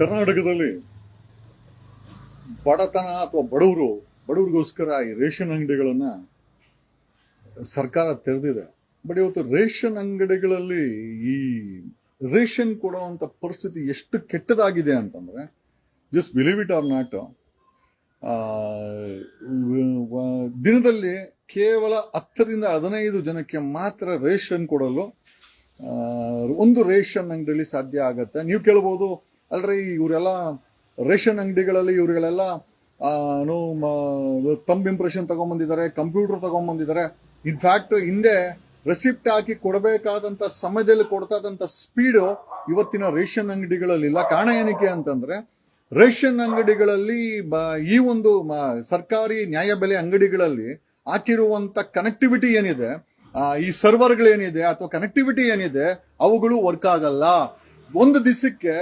ಕರ್ನಾಟಕದಲ್ಲಿ ಬಡತನ ಅಥವಾ ಬಡವರಿಗೋಸ್ಕರ ಈ ರೇಷನ್ ಅಂಗಡಿಗಳನ್ನ ಸರ್ಕಾರ ತೆರೆದಿದೆ. ಬಟ್ ಇವತ್ತು ರೇಷನ್ ಅಂಗಡಿಗಳಲ್ಲಿ ಈ ರೇಷನ್ ಕೊಡುವಂತ ಪರಿಸ್ಥಿತಿ ಎಷ್ಟು ಕೆಟ್ಟದಾಗಿದೆ ಅಂತಂದ್ರೆ, just believe it or not, ದಿನದಲ್ಲಿ ಕೇವಲ 10 ರಿಂದ 15 ಜನಕ್ಕೆ ಮಾತ್ರ ರೇಷನ್ ಕೊಡಲು ಒಂದು ರೇಷನ್ ಅಂಗಡಿಯಲ್ಲಿ ಸಾಧ್ಯ ಆಗತ್ತೆ. ನೀವು ಕೇಳ್ಬೋದು, ಅಲ್ರಿ ಇವರೆಲ್ಲ ರೇಷನ್ ಅಂಗಡಿಗಳಲ್ಲಿ ಇವ್ರಿಗಳೆಲ್ಲ ತಂಬ್ ಇಂಪ್ರೆಷನ್ ತಗೊಂಡ್ಬಂದಿದ್ದಾರೆ, ಕಂಪ್ಯೂಟರ್ ತಗೊಂಡ್ಬಂದಿದ್ದಾರೆ. ಇನ್ಫ್ಯಾಕ್ಟ್ ಹಿಂದೆ ರೆಸಿಪ್ಟ್ ಹಾಕಿ ಕೊಡಬೇಕಾದಂತ ಸಮಯದಲ್ಲಿ ಕೊಡ್ತಾ ಇದ್ದಂತ ಸ್ಪೀಡು ಇವತ್ತಿನ ರೇಷನ್ ಅಂಗಡಿಗಳಲ್ಲಿಲ್ಲ. ಕಾರಣ ಏನಕ್ಕೆ ಅಂತಂದ್ರೆ, ರೇಷನ್ ಅಂಗಡಿಗಳಲ್ಲಿ ಈ ಒಂದು ಸರ್ಕಾರಿ ನ್ಯಾಯಬೆಲೆ ಅಂಗಡಿಗಳಲ್ಲಿ ಹಾಕಿರುವಂತ ಕನೆಕ್ಟಿವಿಟಿ ಏನಿದೆ, ಈ ಸರ್ವರ್ಗಳೇನಿದೆ ಅಥವಾ ಕನೆಕ್ಟಿವಿಟಿ ಏನಿದೆ, ಅವುಗಳು ವರ್ಕ್ ಆಗಲ್ಲ. ಒಂದು ದಿವಸಕ್ಕೆ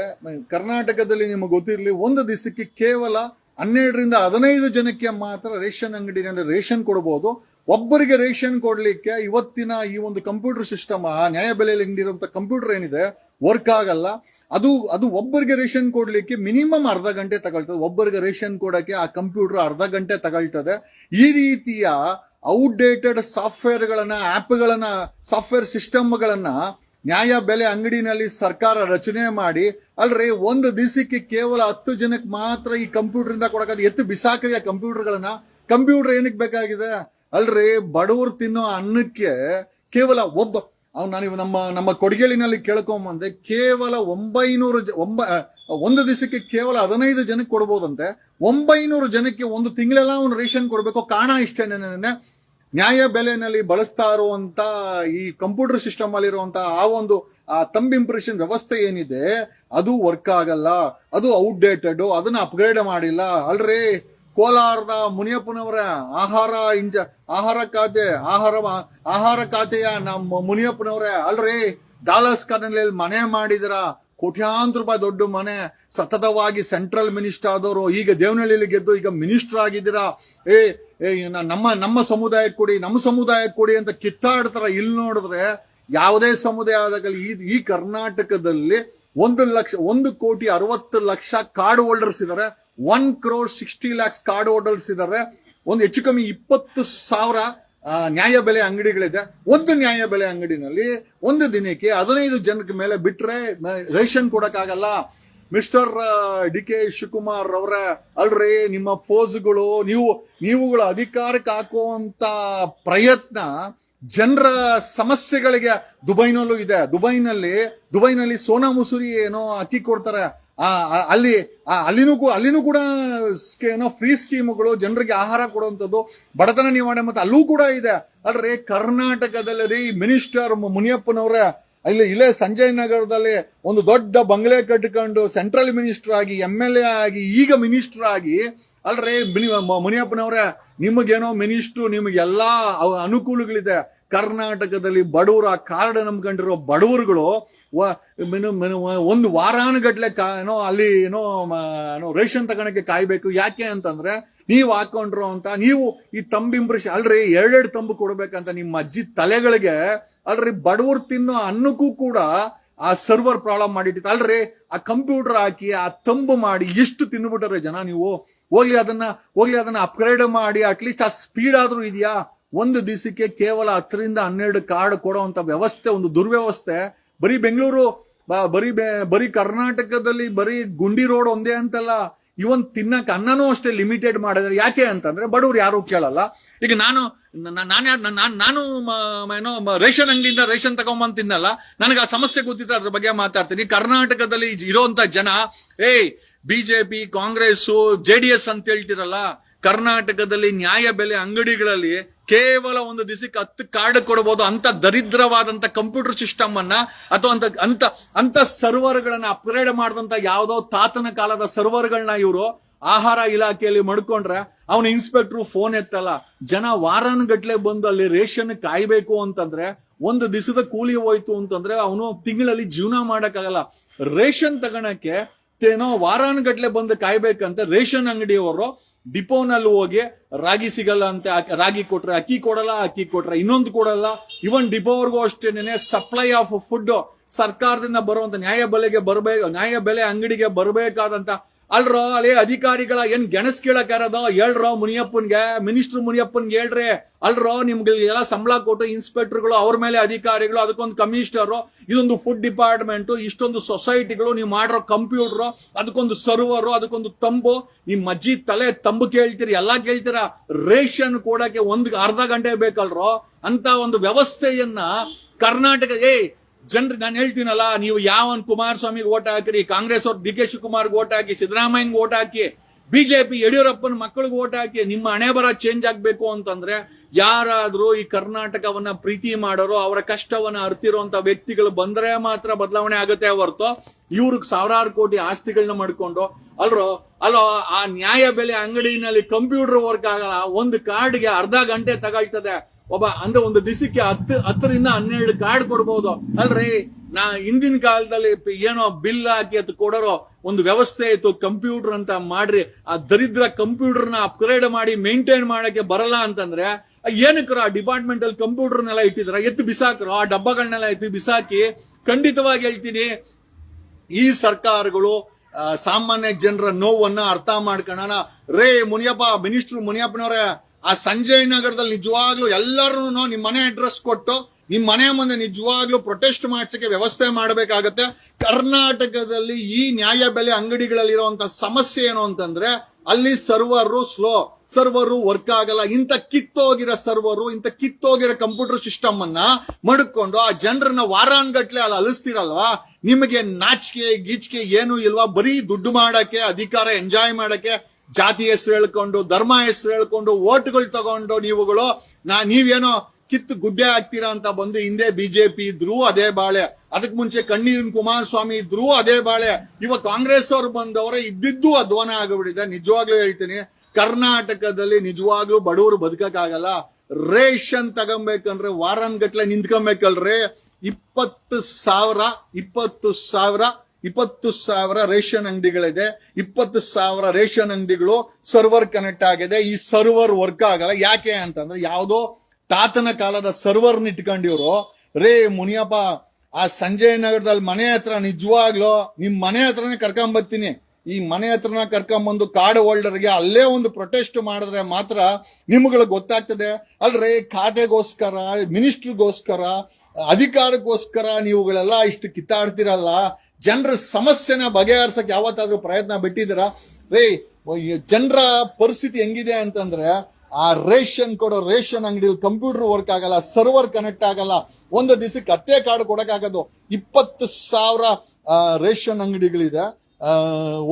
ಕರ್ನಾಟಕದಲ್ಲಿ ನಿಮಗೆ ಗೊತ್ತಿರಲಿ, ಒಂದು ದಿವಸಕ್ಕೆ ಕೇವಲ 12 ರಿಂದ 15 ಜನಕ್ಕೆ ಮಾತ್ರ ರೇಷನ್ ಅಂಗಡಿನಲ್ಲಿ ರೇಷನ್ ಕೊಡಬಹುದು. ಒಬ್ಬರಿಗೆ ರೇಷನ್ ಕೊಡ್ಲಿಕ್ಕೆ ಇವತ್ತಿನ ಈ ಒಂದು ಕಂಪ್ಯೂಟರ್ ಸಿಸ್ಟಮ್, ನ್ಯಾಯಬೆಲೆಯಲ್ಲಿ ಅಂಗಡಿರುವಂತ ಕಂಪ್ಯೂಟರ್ ಏನಿದೆ ವರ್ಕ್ ಆಗಲ್ಲ. ಅದು ಒಬ್ಬರಿಗೆ ರೇಷನ್ ಕೊಡ್ಲಿಕ್ಕೆ ಮಿನಿಮಮ್ ಅರ್ಧ ಗಂಟೆ ತಗೊಳ್ತದೆ. ಒಬ್ಬರಿಗೆ ರೇಷನ್ ಕೊಡಕ್ಕೆ ಆ ಕಂಪ್ಯೂಟರ್ ಅರ್ಧ ಗಂಟೆ ತಗೊಳ್ತದೆ. ಈ ರೀತಿಯ ಔಟ್ಡೇಟೆಡ್ ಸಾಫ್ಟ್ವೇರ್ಗಳನ್ನ, ಆಪ್ಗಳನ್ನ, ಸಾಫ್ಟ್ವೇರ್ ಸಿಸ್ಟಮ್ಗಳನ್ನ ನ್ಯಾಯಬೆಲೆ ಅಂಗಡಿನಲ್ಲಿ ಸರ್ಕಾರ ರಚನೆ ಮಾಡಿ, ಅಲ್ರಿ ಒಂದು ದಿವಸಕ್ಕೆ ಕೇವಲ 10 ಜನಕ್ಕೆ ಮಾತ್ರ ಈ ಕಂಪ್ಯೂಟರ್ ಇಂದ ಕೊಡಕ್ಕೆ ಎತ್ತು ಬಿಸಾಕ್ರಿ ಆ ಕಂಪ್ಯೂಟರ್ಗಳನ್ನ. ಕಂಪ್ಯೂಟರ್ ಏನಕ್ಕೆ ಬೇಕಾಗಿದೆ? ಅಲ್ರಿ ಬಡವರು ತಿನ್ನೋ ಅನ್ನಕ್ಕೆ ಕೇವಲ ನಾನು ನಮ್ಮ ಕೊಡಗೇಳಿನಲ್ಲಿ ಕೇಳ್ಕೊಂಬಂದೆ, ಕೇವಲ 900 ಒಂದು ದಿವಸಕ್ಕೆ ಕೇವಲ 15 ಜನಕ್ಕೆ ಕೊಡ್ಬೋದಂತೆ. 900 ಜನಕ್ಕೆ ಒಂದು ತಿಂಗಳೆಲ್ಲ ಅವ್ನು ರೇಷನ್ ಕೊಡ್ಬೇಕು. ಕಾರಣ ಇಷ್ಟೇನೆ, ನ್ಯಾಯಬೆಲೆನಲ್ಲಿ ಬಳಸ್ತಾ ಇರುವಂತ ಈ ಕಂಪ್ಯೂಟರ್ ಸಿಸ್ಟಮ್ ಅಲ್ಲಿರುವಂತ ಆ ತಂಬ್ ಇಂಪ್ರೆಷನ್ ವ್ಯವಸ್ಥೆ ಏನಿದೆ ಅದು ವರ್ಕ್ ಆಗಲ್ಲ, ಅದು ಔಟ್ಡೇಟೆಡ್, ಅದನ್ನ ಅಪ್ಗ್ರೇಡ್ ಮಾಡಿಲ್ಲ. ಅಲ್ರಿ ಕೋಲಾರದ ಮುನಿಯಪ್ಪನವರ ಆಹಾರ ಖಾತೆಯ ನಮ್ಮ ಮುನಿಯಪ್ಪನವರೇ, ಅಲ್ರಿ ಡಾಲರ್ಸ್ ಕಾರಲ್ಲಿ ಮನೆ ಮಾಡಿದಿರ, ಕೋಟ್ಯಾಂತರ ರೂಪಾಯಿ ದೊಡ್ಡ ಮನೆ, ಸತತವಾಗಿ ಸೆಂಟ್ರಲ್ ಮಿನಿಸ್ಟರ್ ಆದವರು, ಈಗ ದೇವನಹಳ್ಳಿಯಲ್ಲಿ ಗೆದ್ದು ಈಗ ಮಿನಿಸ್ಟರ್ ಆಗಿದ್ದೀರಾ. ನಮ್ಮ ಸಮುದಾಯಕ್ಕೆ ಕೊಡಿ ಅಂತ ಕಿತ್ತಾಡ್ತಾರ. ಇಲ್ಲಿ ನೋಡಿದ್ರೆ ಯಾವುದೇ ಸಮುದಾಯ ಆದಾಗಲಿ ಈ ಕರ್ನಾಟಕದಲ್ಲಿ 1,60,00,000 ಕಾರ್ಡ್ ಹೋಲ್ಡರ್ಸ್ ಇದ್ದಾರೆ. 1,60,00,000 ಕಾರ್ಡ್ ಹೋಲ್ಡರ್ಸ್ ಇದ್ದಾರೆ. ಒಂದು ಹೆಚ್ಚು ಕಮ್ಮಿ 20,000 ನ್ಯಾಯಬೆಲೆ ಅಂಗಡಿಗಳಿದೆ. ಒಂದು ನ್ಯಾಯಬೆಲೆ ಅಂಗಡಿನಲ್ಲಿ ಒಂದು ದಿನಕ್ಕೆ 15 ಜನಕ್ಕೆ ಮೇಲೆ ಬಿಟ್ರೆ ರೇಷನ್ ಕೊಡಕ್ಕಾಗಲ್ಲ. ಮಿಸ್ಟರ್ DK ಶಿವಕುಮಾರ್ ಅವರ, ಅಲ್ರಿ ನಿಮ್ಮ ಪೋಸ್ಗಳು, ನೀವುಗಳ ಅಧಿಕಾರಕ್ಕೆ ಹಾಕುವಂತ ಪ್ರಯತ್ನ ಜನರ ಸಮಸ್ಯೆಗಳಿಗೆ ದುಬೈನಲ್ಲೂ ಇದೆ. ದುಬೈನಲ್ಲಿ ಸೋನಾ ಮಸೂರಿ ಏನೋ ಅಕ್ಕಿ ಕೊಡ್ತಾರೆ. ಅಲ್ಲಿನೂ ಕೂಡ ಏನೋ ಫ್ರೀ ಸ್ಕೀಮ್ಗಳು, ಜನರಿಗೆ ಆಹಾರ ಕೊಡುವಂಥದ್ದು, ಬಡತನ ನಿವಾರಣೆ ಮತ್ತೆ ಅಲ್ಲೂ ಕೂಡ ಇದೆ. ಅಲ್ರಿ ಕರ್ನಾಟಕದಲ್ಲಿ ಮಿನಿಸ್ಟರ್ ಮುನಿಯಪ್ಪನವ್ರೆ ಇಲ್ಲೇ ಸಂಜಯ್ ನಗರದಲ್ಲಿ ಒಂದು ದೊಡ್ಡ ಬಂಗ್ಲೆ ಕಟ್ಕೊಂಡು ಸೆಂಟ್ರಲ್ ಮಿನಿಸ್ಟರ್ ಆಗಿ, MLA ಆಗಿ, ಈಗ ಮಿನಿಸ್ಟರ್ ಆಗಿ, ಅಲ್ರಿ ಮುನಿಯಪ್ಪನವ್ರೆ ನಿಮಗೇನೋ ಮಿನಿಸ್ಟ್ರು, ನಿಮಗೆಲ್ಲಾ ಅನುಕೂಲಗಳಿದೆ. ಕರ್ನಾಟಕದಲ್ಲಿ ಬಡವರು, ಆ ಕಾರ್ಡ್ ನಂಬ್ಕೊಂಡಿರೋ ಬಡವರುಗಳು ಒಂದು ವಾರಾನುಗಟ್ಲೆ ಅಲ್ಲಿ ರೇಷನ್ ತಗೊಳಕ್ಕೆ ಕಾಯ್ಬೇಕು. ಯಾಕೆ ಅಂತಂದ್ರೆ, ನೀವು ಹಾಕೊಂಡ್ರು ಅಂತ ನೀವು ಈ ತಂಬ್ ಇಂಪ್ರೆಷನ್, ಅಲ್ರಿ 2 ತಂಬು ಕೊಡ್ಬೇಕಂತ ನಿಮ್ಮ ಅಜ್ಜಿ ತಲೆಗಳಿಗೆ, ಅಲ್ರಿ ಬಡವರು ತಿನ್ನೋ ಅನ್ನಕ್ಕೂ ಕೂಡ ಆ ಸರ್ವರ್ ಪ್ರಾಬ್ಲಮ್ ಮಾಡಿಟ್ಟಿತ್ತು. ಅಲ್ರಿ ಆ ಕಂಪ್ಯೂಟರ್ ಹಾಕಿ ಆ ತಂಬು ಮಾಡಿ ಎಷ್ಟು ತಿನ್ಬಿಟ್ರೆ ಜನ. ನೀವು ಹೋಗ್ಲಿ ಅದನ್ನ ಅಪ್ಗ್ರೇಡ್ ಮಾಡಿ, ಅಟ್ಲೀಸ್ಟ್ ಆ ಸ್ಪೀಡ್ ಆದ್ರೂ ಇದೆಯಾ? ಒಂದು ದಿವಸಕ್ಕೆ ಕೇವಲ 10 ರಿಂದ 12 ಕಾರ್ಡ್ ಕೊಡುವಂತ ವ್ಯವಸ್ಥೆ ಒಂದು ದುರ್ವ್ಯವಸ್ಥೆ. ಬರೀ ಬೆಂಗಳೂರು, ಬರೀ ಕರ್ನಾಟಕದಲ್ಲಿ ಬರೀ ಗುಂಡಿ ರೋಡ್ ಒಂದೇ ಅಂತಲ್ಲ, ಇವನ್ ತಿನ್ನಕ್ ಅನ್ನನೂ ಅಷ್ಟೇ ಲಿಮಿಟೆಡ್ ಮಾಡಿದ್ರೆ. ಯಾಕೆ ಅಂತಂದ್ರೆ ಬಡವ್ರು ಯಾರು ಕೇಳಲ್ಲ. ಈಗ ನಾನು ರೇಷನ್ ಅಂಗಡಿಯಿಂದ ರೇಷನ್ ತಗೊಂಬಂದ್ ತಿನ್ನಲ್ಲ, ನನಗೆ ಆ ಸಮಸ್ಯೆ ಗೊತ್ತಿತ್ತು, ಅದ್ರ ಬಗ್ಗೆ ಮಾತಾಡ್ತೀನಿ. ಕರ್ನಾಟಕದಲ್ಲಿ ಇರೋಂತ ಜನ, BJP, ಕಾಂಗ್ರೆಸ್, JDS ಅಂತ ಹೇಳ್ತಿರಲ್ಲ, ಕರ್ನಾಟಕದಲ್ಲಿ ನ್ಯಾಯಬೆಲೆ ಅಂಗಡಿಗಳಲ್ಲಿ ಕೇವಲ ಒಂದು ದಿವಸಕ್ಕೆ 10 ಕಾರ್ಡ್ ಕೊಡಬಹುದು. ಅಂತ ದರಿದ್ರವಾದಂತ ಕಂಪ್ಯೂಟರ್ ಸಿಸ್ಟಮ್ ಅನ್ನ ಅಥವಾ ಅಂತ ಸರ್ವರ್ಗಳನ್ನ ಅಪ್ಗ್ರೇಡ್ ಮಾಡಿದಂತ ಯಾವ್ದೋ ತಾತನ ಕಾಲದ ಸರ್ವರ್ಗಳನ್ನ ಇವರು ಆಹಾರ ಇಲಾಖೆಯಲ್ಲಿ ಮಡ್ಕೊಂಡ್ರೆ ಅವನ ಇನ್ಸ್ಪೆಕ್ಟರ್ ಫೋನ್ ಎತ್ತಲ್ಲ. ಜನ ವಾರಾನುಗಟ್ಲೆ ಬಂದು ಅಲ್ಲಿ ರೇಷನ್ ಕಾಯ್ಬೇಕು ಅಂತಂದ್ರೆ, ಒಂದು ದಿವಸದ ಕೂಲಿ ಹೋಯ್ತು ಅಂತಂದ್ರೆ ಅವನು ತಿಂಗಳಲ್ಲಿ ಜೀವನ ಮಾಡಕ್ಕಾಗಲ್ಲ. ರೇಷನ್ ತಗೊಳಕ್ಕೆ ವಾರಾನುಗಟ್ಲೆ ಬಂದು ಕಾಯ್ಬೇಕಂತ ರೇಷನ್ ಅಂಗಡಿಯವರು ಡಿಪೋನಲ್ಲಿ ಹೋಗಿ ರಾಗಿ ಸಿಗಲ್ಲ ಅಂತ ರಾಗಿ ಕೊಟ್ರೆ ಅಕ್ಕಿ ಕೊಡಲ್ಲ, ಅಕ್ಕಿ ಕೊಟ್ರೆ ಇನ್ನೊಂದು ಕೊಡಲ್ಲ. ಇವನ್ ಡಿಪೋವರ್ಗೂ ಅಷ್ಟೇನೆ ಸಪ್ಲೈ ಆಫ್ ಫುಡ್ ಸರ್ಕಾರದಿಂದ ಬರುವಂತ ನ್ಯಾಯ ಬೆಲೆ ಅಂಗಡಿಗೆ ಬರಬೇಕಾದಂತ ಅಲ್ರೋ ಅಲ್ಲಿ ಅಧಿಕಾರಿಗಳ ಏನ್ ಗೆಣಸ್ ಕೀಳಕ್ ಯಾರದೋ ಹೇಳ್ರೋ ಮುನಿಯಪ್ಪನ್ಗೆ, ಮಿನಿಸ್ಟರ್ ಮುನಿಯಪ್ಪನ್ಗೆ ಹೇಳ್ರಿ. ಅಲ್ರೋ ನಿಮ್ಗೆ ಎಲ್ಲ ಸಂಬಳ ಕೊಟ್ಟು ಇನ್ಸ್ಪೆಕ್ಟರ್ಗಳು, ಅವ್ರ ಮೇಲೆ ಅಧಿಕಾರಿಗಳು, ಅದಕ್ಕೊಂದು ಕಮಿಷನರ್, ಇದೊಂದು ಫುಡ್ ಡಿಪಾರ್ಟ್ಮೆಂಟ್, ಇಷ್ಟೊಂದು ಸೊಸೈಟಿಗಳು, ನೀವು ಮಾಡಿರೋ ಕಂಪ್ಯೂಟರ್, ಅದಕ್ಕೊಂದು ಸರ್ವರ್, ಅದಕ್ಕೊಂದು ತಂಬು, ನಿಮ್ ಅಜ್ಜಿ ತಲೆ ತಂಬು ಕೇಳ್ತೀರಿ, ಎಲ್ಲಾ ಕೇಳ್ತೀರಾ. ರೇಷನ್ ಕೊಡಕ್ಕೆ ಅರ್ಧ ಗಂಟೆ ಬೇಕಲ್ರೋ. ಅಂತ ಒಂದು ವ್ಯವಸ್ಥೆಯನ್ನ ಕರ್ನಾಟಕ ಜನರು, ನಾನು ಹೇಳ್ತೀನಲ್ಲ, ನೀವು ಯಾವನ್ ಕುಮಾರಸ್ವಾಮಿಗೆ ಓಟ್ ಹಾಕಿರಿ, ಕಾಂಗ್ರೆಸ್ ಅವ್ರು ಡಿ.ಕೆ. ಶಿವಕುಮಾರ್ಗೆ ಓಟ್ ಹಾಕಿ, ಸಿದ್ದರಾಮಯ್ಯಗೆ ಓಟ್ ಹಾಕಿ, ಬಿಜೆಪಿ ಯಡಿಯೂರಪ್ಪನ ಮಕ್ಕಳಿಗೆ ಓಟ್ ಹಾಕಿ, ನಿಮ್ಮ ಹಣೆ ಬರ ಚೇಂಜ್ ಆಗ್ಬೇಕು ಅಂತಂದ್ರೆ ಯಾರಾದ್ರೂ ಈ ಕರ್ನಾಟಕವನ್ನ ಪ್ರೀತಿ ಮಾಡೋರು, ಅವರ ಕಷ್ಟವನ್ನ ಅರ್ತಿರುವಂತ ವ್ಯಕ್ತಿಗಳು ಬಂದ್ರೆ ಮಾತ್ರ ಬದಲಾವಣೆ ಆಗುತ್ತೆ ಹೊರತು ಇವ್ರಿಗೆ ಸಾವಿರಾರು ಕೋಟಿ ಆಸ್ತಿಗಳನ್ನ ಮಾಡ್ಕೊಂಡು ಅಲ್ಲೋ ಆ ನ್ಯಾಯ ಬೆಲೆ ಅಂಗಡಿನಲ್ಲಿ ಕಂಪ್ಯೂಟರ್ ವರ್ಕ್ ಆಗಲ್ಲ. ಒಂದು ಕಾರ್ಡ್ಗೆ ಅರ್ಧ ಗಂಟೆ ತಗೊಳ್ತದೆ. ಒಂದು ದಿವಸಕ್ಕೆ 10ರಿಂದ 12 ಕಾರ್ಡ್ ಕೊಡ್ಬೋದು ಅಲ್ರಿ. ಹಿಂದಿನ ಕಾಲದಲ್ಲಿ ಏನೋ ಬಿಲ್ ಹಾಕಿ ಅದು ಕೊಡೋರು ಒಂದು ವ್ಯವಸ್ಥೆ ಇತ್ತು, ಕಂಪ್ಯೂಟರ್ ಅಂತ ಮಾಡ್ರಿ. ಆ ದರಿದ್ರ ಕಂಪ್ಯೂಟರ್ನ ಅಪ್ಗ್ರೇಡ್ ಮಾಡಿ ಮೇಂಟೈನ್ ಮಾಡಕ್ಕೆ ಬರಲ್ಲ ಅಂತಂದ್ರೆ ಏನಕ್ರ ಆ ಡಿಪಾರ್ಟ್ಮೆಂಟ್ ಅಲ್ಲಿ ಕಂಪ್ಯೂಟರ್ನೆಲ್ಲ ಇಟ್ಟಿದ್ರ, ಎತ್ತು ಬಿಸಾಕ್ರು ಆ ಡಬ್ಬಗಳನ್ನೆಲ್ಲ ಎತ್ತು ಬಿಸಾಕಿ. ಖಂಡಿತವಾಗಿ ಹೇಳ್ತೀನಿ, ಈ ಸರ್ಕಾರಗಳು ಸಾಮಾನ್ಯ ಜನರ ನೋವನ್ನ ಅರ್ಥ ಮಾಡ್ಕೊಳ್ಳೋಣ. ಮಿನಿಸ್ಟರ್ ಮುನಿಯಪ್ಪನವರೇ, ಆ ಸಂಜಯ್ ನಗರದಲ್ಲಿ ನಿಜವಾಗ್ಲೂ ಎಲ್ಲರೂ ನಿಮ್ ಮನೆ ಅಡ್ರೆಸ್ ಕೊಟ್ಟು ನಿಮ್ ಮನೆ ಮುಂದೆ ನಿಜವಾಗ್ಲೂ ಪ್ರೊಟೆಸ್ಟ್ ಮಾಡ್ಸಕ್ಕೆ ವ್ಯವಸ್ಥೆ ಮಾಡಬೇಕಾಗತ್ತೆ. ಕರ್ನಾಟಕದಲ್ಲಿ ಈ ನ್ಯಾಯ ಬೆಲೆ ಅಂಗಡಿಗಳಲ್ಲಿರುವಂತ ಸಮಸ್ಯೆ ಏನು ಅಂತಂದ್ರೆ, ಅಲ್ಲಿ ಸರ್ವರು ವರ್ಕ್ ಆಗಲ್ಲ. ಇಂಥ ಕಿತ್ತೋಗಿರೋ ಕಂಪ್ಯೂಟರ್ ಸಿಸ್ಟಮ್ ಅನ್ನ ಮಡ್ಕೊಂಡು ಆ ಜನರನ್ನ ವಾರಾನ್ಗಟ್ಲೆ ಅಲ್ಲಿ ಅಲಿಸ್ತಿರಲ್ವಾ? ನಿಮಗೆ ನಾಚಿಕೆ ಗೀಚಿಕೆ ಏನು ಇಲ್ವಾ? ಬರೀ ದುಡ್ಡು ಮಾಡಕ್ಕೆ, ಅಧಿಕಾರ ಎಂಜಾಯ್ ಮಾಡಕ್ಕೆ, ಜಾತಿ ಹೆಸರು ಹೇಳ್ಕೊಂಡು, ಧರ್ಮ ಹೆಸರು ಹೇಳ್ಕೊಂಡು, ಓಟ್ಗಳು ತಗೊಂಡು ನೀವೇನೋ ಕಿತ್ತು ಗುಡ್ಡೆ ಹಾಕ್ತೀರಾ ಅಂತ ಬಂದು ಹಿಂದೆ ಬಿಜೆಪಿ ಇದ್ರು ಅದೇ ಬಾಳೆ, ಅದಕ್ ಮುಂಚೆ ಕಣ್ಣೀರಿನ ಕುಮಾರಸ್ವಾಮಿ ಇದ್ರು ಅದೇ ಬಾಳೆ, ಇವಾಗ ಕಾಂಗ್ರೆಸ್ ಅವ್ರು ಬಂದವರ ಇದ್ದಿದ್ದು ಅಧ್ವಾನ ಆಗಿಬಿಟ್ಟಿದೆ. ನಿಜವಾಗ್ಲೂ ಹೇಳ್ತೀನಿ, ಕರ್ನಾಟಕದಲ್ಲಿ ನಿಜವಾಗ್ಲೂ ಬಡವರು ಬದುಕಕ್ಕಾಗಲ್ಲ. ರೇಷನ್ ತಗೊಂಬೇಕಂದ್ರೆ ವಾರನ್ಗಟ್ಲೆ ನಿಂತ್ಕೊಬೇಕಲ್ರಿ. 20,000 ರೇಷನ್ ಅಂಗಡಿಗಳಿದೆ. 20,000 ರೇಷನ್ ಅಂಗಡಿಗಳು ಸರ್ವರ್ ಕನೆಕ್ಟ್ ಆಗಿದೆ. ಈ ಸರ್ವರ್ ವರ್ಕ್ ಆಗಲ್ಲ. ಯಾಕೆ ಅಂತಂದ್ರೆ ಯಾವ್ದೋ ತಾತನ ಕಾಲದ ಸರ್ವರ್ ಇಟ್ಕೊಂಡಿವ್ರು. ಮುನಿಯಪ್ಪ, ಆ ಸಂಜಯ್ ನಗರದಲ್ಲಿ ಮನೆ ಹತ್ರ ನಿಜವಾಗ್ಲೂ ನಿಮ್ ಮನೆ ಹತ್ರನೇ ಕರ್ಕೊಂಬರ್ತೀನಿ. ಈ ಮನೆ ಹತ್ರನ ಕರ್ಕೊಂಬಂದು ಕಾರ್ಡ್ ಹೋಲ್ಡರ್ಗೆ ಅಲ್ಲೇ ಒಂದು ಪ್ರೊಟೆಸ್ಟ್ ಮಾಡಿದ್ರೆ ಮಾತ್ರ ನಿಮ್ಗಳಿಗೆ ಗೊತ್ತಾಗ್ತದೆ. ಅಲ್ರಿ, ಖಾತೆಗೋಸ್ಕರ, ಮಿನಿಸ್ಟ್ರಿಗೋಸ್ಕರ, ಅಧಿಕಾರಕ್ಕೋಸ್ಕರ ನೀವುಗಳೆಲ್ಲ ಇಷ್ಟು ಕಿತ್ತಾಡ್ತಿರಲ್ಲ. ಜನರ ಸಮಸ್ಯೆನ ಬಗೆಹರಿಸಕ್ಕೆ ಯಾವತ್ತಾದ್ರೂ ಪ್ರಯತ್ನ ಬಿಟ್ಟಿದ್ದೀರಾ? ಜನರ ಪರಿಸ್ಥಿತಿ ಹೆಂಗಿದೆ ಅಂತಂದ್ರೆ, ಆ ರೇಷನ್ ಅಂಗಡಿಯಲ್ಲಿ ಕಂಪ್ಯೂಟರ್ ವರ್ಕ್ ಆಗಲ್ಲ, ಸರ್ವರ್ ಕನೆಕ್ಟ್ ಆಗಲ್ಲ. ಒಂದು ದಿವಸಕ್ಕೆ 10 ಕಾರ್ಡ್ ಕೊಡಕ್ಕಾಗೋದು. 20,000 ರೇಷನ್ ಅಂಗಡಿಗಳಿದೆ.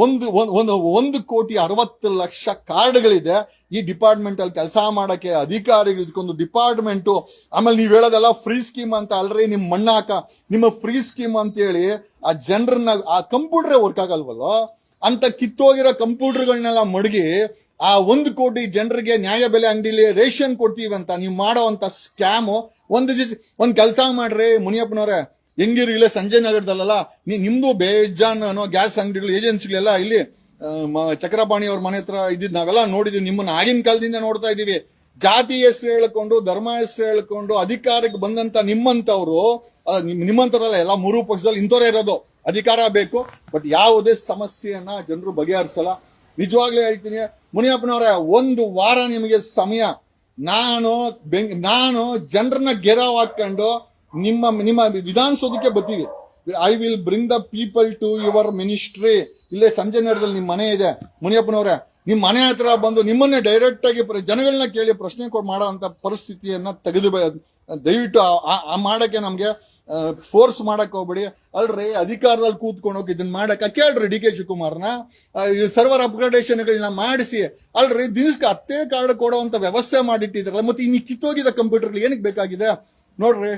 1,60,00,000 ಕಾರ್ಡ್ಗಳಿದೆ. ಈ ಡಿಪಾರ್ಟ್ಮೆಂಟ್ ಅಲ್ಲಿ ಕೆಲಸ ಮಾಡಕ್ಕೆ ಅಧಿಕಾರಿಗಳು ಡಿಪಾರ್ಟ್ಮೆಂಟ್. ಆಮೇಲೆ ನೀವ್ ಹೇಳೋದೆಲ್ಲ ಫ್ರೀ ಸ್ಕೀಮ್ ಅಂತ ಅಲ್ರಿ, ನಿಮ್ ಮಣ್ಣಾಕ ನಿಮ್ಮ ಫ್ರೀ ಸ್ಕೀಮ್ ಅಂತ ಹೇಳಿ ಆ ಜನರನ್ನ, ಆ ಕಂಪ್ಯೂಟರ್ ವರ್ಕ್ ಆಗಲ್ವಲ್ಲ ಅಂತ ಕಿತ್ತೋಗಿರೋ ಕಂಪ್ಯೂಟರ್ಗಳನ್ನೆಲ್ಲ ಮಡಗಿ ಆ 1 ಕೋಟಿ ಜನರಿಗೆ ನ್ಯಾಯ ಬೆಲೆ ಅಂಗಡಿಲಿ ರೇಷನ್ ಕೊಡ್ತೀವಿ ಅಂತ ನೀವು ಮಾಡೋವಂತ ಸ್ಕ್ಯಾಮು. ಒಂದ್ ಕೆಲಸ ಮಾಡ್ರಿ ಮುನಿಯಪ್ಪನವ್ರೆ, ಹೆಂಗಿರು ಇಲ್ಲೇ ಸಂಜಯ್ ನಗರದಲ್ಲ, ನಿಮ್ದು ಬೇಜಾನ್ ಗ್ಯಾಸ್ ಅಂಗಡಿಗಳು, ಏಜೆನ್ಸಿಗಳೆಲ್ಲ ಇಲ್ಲಿ ಚಕ್ರಪಾಣಿ ಅವ್ರ ಮನೆ ಹತ್ರ ಇದ್ದಿದ್ ನಾವೆಲ್ಲ ನೋಡಿದೀವಿ. ನಿಮ್ಮನ್ನ ಆಗಿನ ಕಾಲದಿಂದ ನೋಡ್ತಾ ಇದೀವಿ. ಜಾತಿ ಹೆಸರು ಹೇಳ್ಕೊಂಡು, ಧರ್ಮ ಹೆಸರು ಹೇಳ್ಕೊಂಡು ಅಧಿಕಾರಕ್ಕೆ ಬಂದಂತ ನಿಮ್ಮಂತವರಲ್ಲ, ಎಲ್ಲ 3 ಪಕ್ಷದಲ್ಲಿ ಇಂಥವರೇ ಇರೋದು. ಅಧಿಕಾರ ಬೇಕು, ಬಟ್ ಯಾವುದೇ ಸಮಸ್ಯೆಯನ್ನ ಜನರು ಬಗೆಹರಿಸಲ್ಲ. ನಿಜವಾಗ್ಲೂ ಹೇಳ್ತೀನಿ ಮುನಿಯಪ್ಪನವ್ರೆ, 1 ವಾರ ನಿಮಗೆ ಸಮಯ. ನಾನು ಜನರನ್ನ ಗೆರಾವ್ ಹಾಕೊಂಡು ನಿಮ್ಮ ವಿಧಾನಸೌಧಕ್ಕೆ ಬರ್ತೀವಿ. I will bring the people to your ministry. ಇಲ್ಲೇ ಸಂಜಯ್ ನಗರದಲ್ಲಿ ನಿಮ್ ಮನೆ ಇದೆ ಮುನಿಯಪ್ಪನವ್ರೆ. ನಿಮ್ ಮನೆ ಹತ್ರ ಬಂದು ನಿಮ್ಮನ್ನೇ ಡೈರೆಕ್ಟ್ ಆಗಿ ಜನಗಳನ್ನ ಕೇಳಿ ಪ್ರಶ್ನೆ ಮಾಡೋ ಅಂತ ಪರಿಸ್ಥಿತಿಯನ್ನ ತೆಗೆದು ದಯವಿಟ್ಟು ಮಾಡಕ್ಕೆ ನಮ್ಗೆ ಫೋರ್ಸ್ ಮಾಡಕ್ ಹೋಗ್ಬೇಡಿ. ಅಲ್ರಿ, ಅಧಿಕಾರದಲ್ಲಿ ಕೂತ್ಕೊಂಡು ಹೋಗಿ ಇದನ್ನ ಮಾಡಕ ಕೇಳ್ರಿ ಡಿ.ಕೆ. ಶಿವಕುಮಾರ್ನ. ಸರ್ವರ್ ಅಪ್ಗ್ರೇಡೇಷನ್ಗಳನ್ನ ಮಾಡಿಸಿ, ಅಲ್ರಿ ದಿನಕ್ಕೆ 10 ಕಾರ್ಡ್ ಕೊಡುವಂತ ವ್ಯವಸ್ಥೆ ಮಾಡಿಟ್ಟಿದ್ರಲ್ಲ, ಮತ್ತೆ ಇನ್ನು ಕಿತ್ತೋಗಿದ ಕಂಪ್ಯೂಟರ್ ಏನಕ್ಕೆ ಬೇಕಾಗಿದೆ ನೋಡ್ರಿ.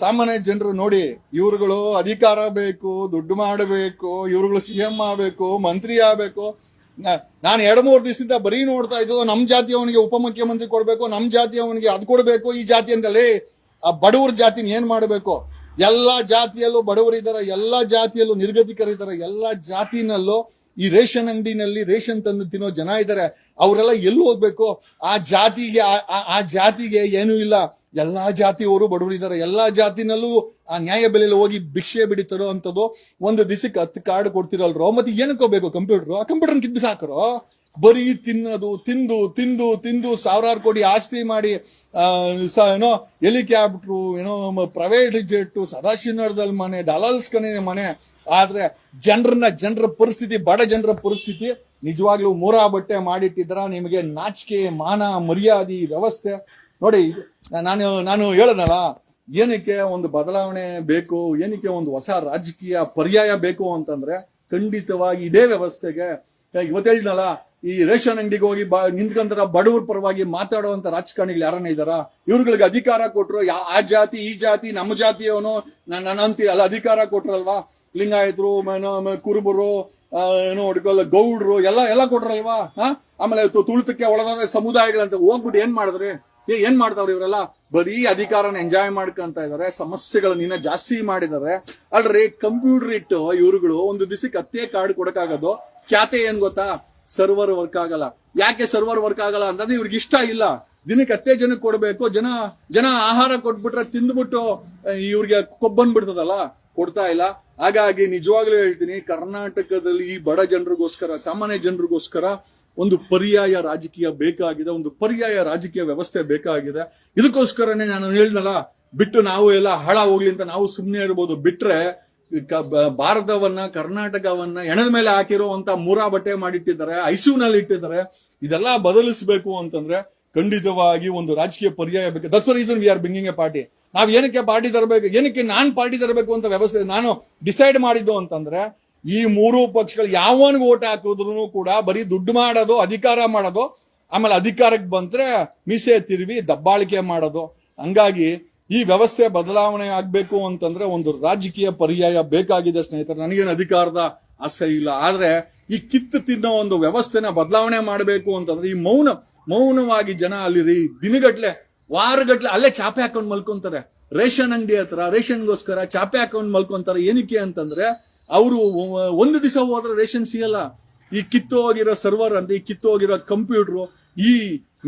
ಸಾಮಾನ್ಯ ಜನರು ನೋಡಿ, ಇವ್ರುಗಳು ಅಧಿಕಾರ ಬೇಕು, ದುಡ್ಡು ಮಾಡಬೇಕು, ಇವ್ರುಗಳು CM ಆಗ್ಬೇಕು, ಮಂತ್ರಿ ಆಗ್ಬೇಕು. ನಾನು 2-3 ದಿವಸದಿಂದ ಬರೀ ನೋಡ್ತಾ ಇದ್ದು, ನಮ್ ಜಾತಿಯವನಿಗೆ ಉಪಮುಖ್ಯಮಂತ್ರಿ ಕೊಡ್ಬೇಕು, ನಮ್ ಜಾತಿಯವನಿಗೆ ಅದ್ ಕೊಡ್ಬೇಕು, ಈ ಜಾತಿ ಅಂತಲೇ. ಆ ಬಡವರ ಜಾತಿನ ಏನ್ ಮಾಡಬೇಕು? ಎಲ್ಲಾ ಜಾತಿಯಲ್ಲೂ ಬಡವರಿದ್ದಾರೆ, ಎಲ್ಲಾ ಜಾತಿಯಲ್ಲೂ ನಿರ್ಗತಿಕರಿದ್ದಾರೆ, ಎಲ್ಲಾ ಜಾತಿನಲ್ಲೂ ಈ ರೇಷನ್ ಅಂಗಡಿನಲ್ಲಿ ರೇಷನ್ ತಂದು ತಿನ್ನೋ ಜನ ಇದ್ದಾರೆ. ಅವರೆಲ್ಲ ಎಲ್ಲಿ ಹೋಗ್ಬೇಕು? ಆ ಜಾತಿಗೆ ಏನೂ ಇಲ್ಲ. ಎಲ್ಲಾ ಜಾತಿಯವರು ಬಡವರಿದ್ದಾರೆ, ಎಲ್ಲಾ ಜಾತಿನಲ್ಲೂ ಆ ನ್ಯಾಯ ಬೆಲೆಯಲ್ಲಿ ಹೋಗಿ ಭಿಕ್ಷೆ ಬಿಡಿತಾರೋ ಅಂತದ್ದು. ಒಂದು ದಿವಸಕ್ಕೆ 10 ಕಾರ್ಡ್ ಕೊಡ್ತಿರಲ್ರೋ, ಮತ್ತೆ ಏನಕ್ಕೋ ಬೇಕು ಕಂಪ್ಯೂಟರ್? ಆ ಕಂಪ್ಯೂಟರ್ ಕಿದ್ದು ಸಾಕರೋ. ಬರೀ ತಿನ್ನೋದು, ತಿಂದು ತಿಂದು ತಿಂದು ಸಾವಿರಾರು ಕೋಟಿ ಆಸ್ತಿ ಮಾಡಿ ಏನೋ ಹೆಲಿಕಾಪ್ಟ್ರು, ಏನೋ ಪ್ರೈವೇಟ್ ಜೆಟ್, ಸದಾಶಿವನಗರದಲ್ಲಿ ಮನೆ, ಡಲಾಲ್ಸ್ ಕನೆ ಮನೆ. ಆದ್ರೆ ಜನರ ಪರಿಸ್ಥಿತಿ, ಬಡ ಜನರ ಪರಿಸ್ಥಿತಿ ನಿಜವಾಗ್ಲೂ ಮೂರಾ ಬಟ್ಟೆ ಮಾಡಿಟ್ಟಿದ್ರ. ನಿಮಗೆ ನಾಚಿಕೆ, ಮಾನ, ಮರ್ಯಾದೆ, ವ್ಯವಸ್ಥೆ ನೋಡಿ. ನಾನು ಹೇಳದಲ್ಲ, ಏನಕ್ಕೆ ಒಂದು ಬದಲಾವಣೆ ಬೇಕು, ಏನಕ್ಕೆ ಒಂದು ಹೊಸ ರಾಜಕೀಯ ಪರ್ಯಾಯ ಬೇಕು ಅಂತಂದ್ರೆ ಖಂಡಿತವಾಗಿ ಇದೇ ವ್ಯವಸ್ಥೆಗೆ. ಇವತ್ತು ಹೇಳಿದ್ನಲ್ಲ, ಈ ರೇಷನ್ ಅಂಗಡಿಗೆ ಹೋಗಿ ನಿಂತ್ಕೊಂತಾರ ಬಡವರ ಪರವಾಗಿ ಮಾತಾಡುವಂತ ರಾಜಕಾರಣಿಗಳು ಯಾರನ್ನ ಇದಾರ? ಇವ್ರುಗಳಿಗೆ ಅಧಿಕಾರ ಕೊಟ್ರು, ಆ ಜಾತಿ ಈ ಜಾತಿ ನಮ್ಮ ಜಾತಿಯವನು ನನ್ನಂತಿ ಅಲ್ಲ ಅಧಿಕಾರ ಕೊಟ್ರಲ್ವಾ? ಲಿಂಗಾಯತರು, ಕುರುಬರು, ಏನೋ ಗೌಡ್ರು ಎಲ್ಲ ಕೊಟ್ರಲ್ವಾ? ಆಮೇಲೆ ತುಳಿತಕ್ಕೆ ಒಳಗಾದ ಸಮುದಾಯಗಳಂತ ಹೋಗ್ಬಿಟ್ಟು ಏನ್ ಮಾಡಿದ್ರಿ? ಏನ್ ಮಾಡ್ತಾವ್ರಿ ಇವರೆಲ್ಲ? ಬರೀ ಅಧಿಕಾರನ ಎಂಜಾಯ್ ಮಾಡ್ಕೊಂತ ಇದಾರೆ, ಸಮಸ್ಯೆಗಳನ್ನ ಇನ್ನ ಜಾಸ್ತಿ ಮಾಡಿದಾರೆ. ಅಲ್ರಿ, ಕಂಪ್ಯೂಟರ್ ಇಟ್ಟು ಇವ್ರುಗಳು ಒಂದು ದಿವಸಕ್ಕೆ 10 ಕಾರ್ಡ್ ಕೊಡಕ್ಕಾಗೋದು. ಖ್ಯಾತೆ ಏನ್ ಗೊತ್ತಾ? ಸರ್ವರ್ ವರ್ಕ್ ಆಗಲ್ಲ. ಯಾಕೆ ಸರ್ವರ್ ವರ್ಕ್ ಆಗಲ್ಲ ಅಂತಂದ್ರೆ ಇವ್ರಿಗೆ ಇಷ್ಟ ಇಲ್ಲ. ದಿನಕ್ಕೆ 10 ಜನಕ್ಕೆ ಕೊಡ್ಬೇಕು. ಜನ ಆಹಾರ ಕೊಟ್ಬಿಟ್ರೆ ತಿಂದ್ಬಿಟ್ಟು ಇವ್ರಿಗೆ ಕೊಬ್ಬನ್ಬಿಡ್ತದಲ್ಲ, ಕೊಡ್ತಾ ಇಲ್ಲ. ಹಾಗಾಗಿ ನಿಜವಾಗ್ಲೂ ಹೇಳ್ತೀನಿ, ಕರ್ನಾಟಕದಲ್ಲಿ ಈ ಬಡ ಜನರಿಗೋಸ್ಕರ, ಸಾಮಾನ್ಯ ಜನರಿಗೋಸ್ಕರ ಒಂದು ಪರ್ಯಾಯ ರಾಜಕೀಯ ಬೇಕಾಗಿದೆ, ಒಂದು ಪರ್ಯಾಯ ರಾಜಕೀಯ ವ್ಯವಸ್ಥೆ ಬೇಕಾಗಿದೆ. ಇದಕ್ಕೋಸ್ಕರನೇ ನಾನು ಹೇಳಿದ್ನಲ್ಲ, ಬಿಟ್ಟು ನಾವು ಎಲ್ಲ ಹಾಳ ಹೋಗ್ಲಿ ಅಂತ ನಾವು ಸುಮ್ಮನೆ ಇರ್ಬೋದು. ಬಿಟ್ರೆ ಭಾರತವನ್ನ, ಕರ್ನಾಟಕವನ್ನ ಎಣದ ಮೇಲೆ ಹಾಕಿರುವಂತ ಮೂರಾ ಬಟ್ಟೆ ಮಾಡಿಟ್ಟಿದ್ದಾರೆ, ಐಸಿಯುನಲ್ಲಿ ಇಟ್ಟಿದ್ದಾರೆ. ಇದೆಲ್ಲ ಬದಲಿಸಬೇಕು ಅಂತಂದ್ರೆ ಖಂಡಿತವಾಗಿ ಒಂದು ರಾಜಕೀಯ ಪರ್ಯಾಯ ಬೇಕು. That's the reason we are bringing A party. ನಾವ್ ಏನಕ್ಕೆ ಪಾರ್ಟಿ ತರಬೇಕು, ಏನಕ್ಕೆ ನಾನ್ ಪಾರ್ಟಿ ತರಬೇಕು ಅಂತ ವ್ಯವಸ್ಥೆ ನಾನು ಡಿಸೈಡ್ ಮಾಡಿದ್ದು ಅಂತಂದ್ರೆ, ಈ ಮೂರು ಪಕ್ಷಗಳು ಯಾವನಿಗೆ ಓಟ್ ಹಾಕಿದ್ರು ಕೂಡ ಬರೀ ದುಡ್ಡು ಮಾಡೋದು, ಅಧಿಕಾರ ಮಾಡೋದು, ಆಮೇಲೆ ಅಧಿಕಾರಕ್ಕೆ ಬಂದ್ರೆ ಮೀಸೆ ತಿರುವಿ ದಬ್ಬಾಳಿಕೆ ಮಾಡೋದು. ಹಂಗಾಗಿ ಈ ವ್ಯವಸ್ಥೆ ಬದಲಾವಣೆ ಆಗ್ಬೇಕು ಅಂತಂದ್ರೆ ಒಂದು ರಾಜಕೀಯ ಪರ್ಯಾಯ ಬೇಕಾಗಿದೆ ಸ್ನೇಹಿತರೆ. ನನಗೇನು ಅಧಿಕಾರದ ಆಸೆ ಇಲ್ಲ, ಆದ್ರೆ ಈ ಕಿತ್ತು ತಿನ್ನೋ ಒಂದು ವ್ಯವಸ್ಥೆನ ಬದಲಾವಣೆ ಮಾಡಬೇಕು ಅಂತಂದ್ರೆ ಈ ಮೌನವಾಗಿ ಜನ ಅಲ್ಲಿ ದಿನಗಟ್ಲೆ, ವಾರಗಟ್ಲೆ ಅಲ್ಲೇ ಚಾಪೆ ಹಾಕೊಂಡ್ ಮಲ್ಕೊಂತಾರೆ. ರೇಷನ್ ಅಂಗಡಿ ಹತ್ರ ರೇಷನ್ಗೋಸ್ಕರ ಚಾಪೆ ಹಾಕೊಂಡ್ ಮಲ್ಕೊಂತಾರೆ. ಏನಕ್ಕೆ ಅಂತಂದ್ರೆ ಅವರು ಒಂದು ದಿವಸ ಹೋದ್ರೆ ರೇಷನ್ ಸಿಗಲ್ಲ. ಈ ಕಿತ್ತು ಹೋಗಿರೋ ಸರ್ವರ್ ಅಂತ, ಈ ಕಿತ್ತು ಹೋಗಿರೋ ಕಂಪ್ಯೂಟರ್, ಈ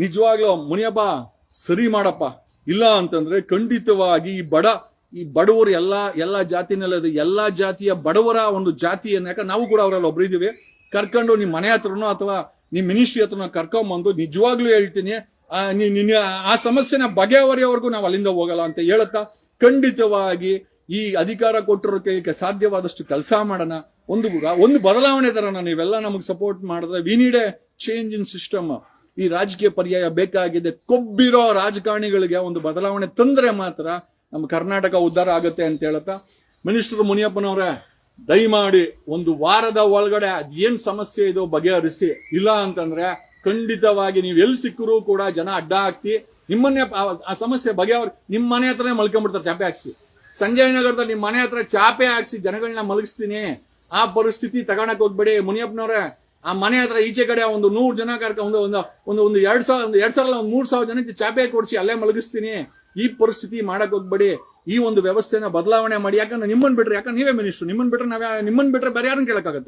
ನಿಜವಾಗ್ಲೂ ಮುನಿಯಪ್ಪ ಸರಿ ಮಾಡಪ್ಪ. ಇಲ್ಲ ಅಂತಂದ್ರೆ ಖಂಡಿತವಾಗಿ ಈ ಬಡವರು ಎಲ್ಲಾ ಜಾತಿನಲ್ಲಿ, ಎಲ್ಲಾ ಜಾತಿಯ ಬಡವರ ಒಂದು ಜಾತಿಯನ್ನ, ಯಾಕಂದ್ರೆ ನಾವು ಕೂಡ ಅವರಲ್ಲಿ ಒಬ್ಬರಿದ್ದೀವಿ, ಕರ್ಕೊಂಡು ನಿಮ್ ಮನೆ ಹತ್ರನೋ ಅಥವಾ ನಿಮ್ ಮಿನಿಸ್ಟ್ರಿ ಹತ್ರನೋ ಕರ್ಕೊಂಡ್ಬಂದು ನಿಜವಾಗ್ಲೂ ಹೇಳ್ತೀನಿ, ಆ ಸಮಸ್ಯೆನ ಬಗೆಹರಿಯವರೆಗೂ ನಾವು ಅಲ್ಲಿಂದ ಹೋಗಲ್ಲ ಅಂತ ಹೇಳುತ್ತಾ, ಖಂಡಿತವಾಗಿ ಈ ಅಧಿಕಾರ ಕೊಟ್ಟಿರೋಕೆ ಸಾಧ್ಯವಾದಷ್ಟು ಕೆಲಸ ಮಾಡೋಣ. ಒಂದು ಬದಲಾವಣೆ ತರೋಣ. ನೀವೆಲ್ಲ ನಮಗೆ ಸಪೋರ್ಟ್ ಮಾಡಿದ್ರೆ, we need A change in system. ಈ ರಾಜಕೀಯ ಪರ್ಯಾಯ ಬೇಕಾಗಿದೆ. ಕೊಬ್ಬಿರೋ ರಾಜಕಾರಣಿಗಳಿಗೆ ಒಂದು ಬದಲಾವಣೆ ತಂದ್ರೆ ಮಾತ್ರ ನಮ್ಮ ಕರ್ನಾಟಕ ಉದ್ಧಾರ ಆಗುತ್ತೆ ಅಂತ ಹೇಳುತ್ತಾ, ಮಿನಿಸ್ಟರ್ ಮುನಿಯಪ್ಪನವರೇ, ದಯಮಾಡಿ ಒಂದು ವಾರದ ಒಳಗಡೆ ಏನ್ ಸಮಸ್ಯೆ ಇದೋ ಬಗೆಹರಿಸಿ. ಇಲ್ಲ ಅಂತಂದ್ರೆ ಖಂಡಿತವಾಗಿ ನೀವು ಎಲ್ಲಿ ಸಿಕ್ಕರೂ ಕೂಡ ಜನ ಅಡ್ಡ ಹಾಕ್ತಿ, ನಿಮ್ಮನ್ನೇ ಆ ಸಮಸ್ಯೆ ನಿಮ್ಮ ಮನೆ ಹತ್ರನೇ ಮಲ್ಕೊಂಡ್ಬಿಡ್ತಾರೆ ಚಾಪೆ ಹಾಕ್ಸಿ. ಸಂಜಯ್ ನಗರದಲ್ಲಿ ನಿಮ್ಮ ಮನೆ ಹತ್ರ ಚಾಪೆ ಹಾಕ್ಸಿ ಜನಗಳನ್ನ ಮಲಗಿಸ್ತೀನಿ. ಆ ಪರಿಸ್ಥಿತಿ ತಗೊಳಕ್ ಹೋಗ್ಬೇಡಿ ಮುನಿಯಪ್ಪನವ್ರೆ. ಆ ಮನೆ ಹತ್ರ ಈಚೆ ಕಡೆ ಒಂದು 100 ಜನ ಕರ್ಕೊಂಡು ಒಂದು 2,000 ಜನಕ್ಕೆ ಚಾಪೆ ಕೊಡಿಸಿ ಅಲ್ಲೇ ಮಲಗಿಸ್ತೀನಿ. ಈ ಪರಿಸ್ಥಿತಿ ಮಾಡಕ್ ಹೋಗ್ಬೇಡಿ. ಈ ಒಂದು ವ್ಯವಸ್ಥೆನ ಬದಲಾವಣೆ ಮಾಡಿ. ಯಾಕಂದ್ರೆ ನಿಮ್ಮನ್ ಬಿಟ್ರೆ, ಯಾಕಂದ್ರೆ ನೀವೇ ಮಿನಿಸ್ಟರ್, ನಿಮ್ಮನ್ ಬಿಟ್ರೆ ಬೇರೆ ಯಾರನ್ನ ಕೇಳಕ್ಕಾಗತ್ತೆ?